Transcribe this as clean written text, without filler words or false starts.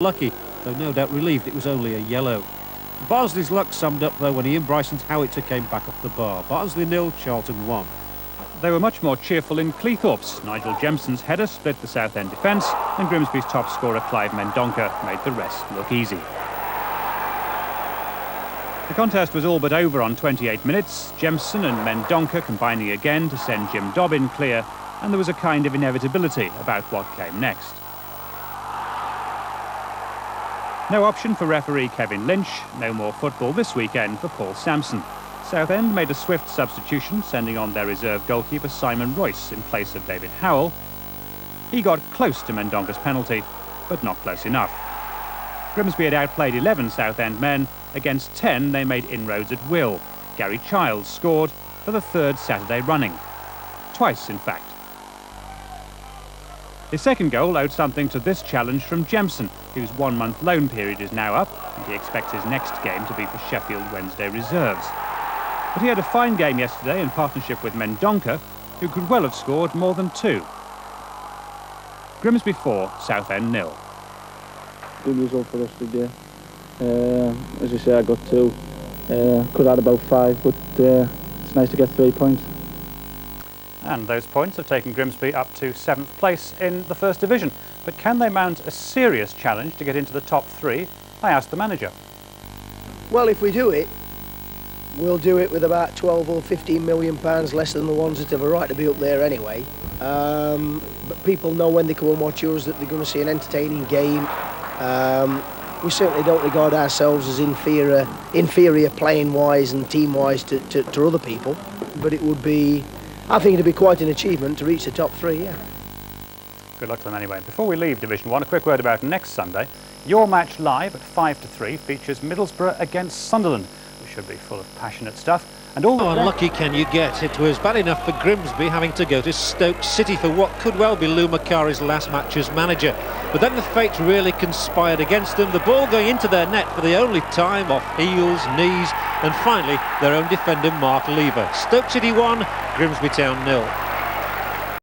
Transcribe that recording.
Lucky, though no doubt relieved it was only a yellow. Barnsley's luck summed up though when Ian Bryson's howitzer came back off the bar. Barnsley 0, Charlton 1. They were much more cheerful in Cleethorpes. Nigel Jemson's header split the Southend defence, and Grimsby's top scorer Clive Mendonca made the rest look easy. The contest was all but over on 28 minutes, Jemson and Mendonca combining again to send Jim Dobbin clear, and there was a kind of inevitability about what came next. No option for referee Kevin Lynch, no more football this weekend for Paul Sampson. Southend made a swift substitution, sending on their reserve goalkeeper Simon Royce in place of David Howell. He got close to Mendonca's penalty, but not close enough. Grimsby had outplayed 11 Southend men. Against 10 they made inroads at will. Gary Childs scored for the third Saturday running. Twice, in fact. His second goal owed something to this challenge from Jemson, whose 1-month loan period is now up, and he expects his next game to be for Sheffield Wednesday reserves. But he had a fine game yesterday in partnership with Mendonca, who could well have scored more than 2. Grimsby 4, Southend 0. Good result for us today. As you say, I got 2. Could have had about 5, but it's nice to get 3 points. And those points have taken Grimsby up to 7th place in the First Division. But can they mount a serious challenge to get into the top 3? I asked the manager. Well, if we do it, we'll do it with about 12 or 15 million pounds less than the ones that have a right to be up there anyway. But people know when they come and watch us that they're going to see an entertaining game. We certainly don't regard ourselves as inferior playing-wise and team-wise to other people. But it would be, I think it'd be quite an achievement to reach the top 3, yeah. Good luck to them anyway. Before we leave Division 1, a quick word about next Sunday. Your Match Live at 5 to 3 features Middlesbrough against Sunderland, which should be full of passionate stuff. And all How unlucky can you get? It was bad enough for Grimsby having to go to Stoke City for what could well be Lou Macari's last match as manager. But then the fates really conspired against them, the ball going into their net for the only time off heels, knees, and finally their own defender Mark Lever. Stoke City 1, Grimsby Town 0.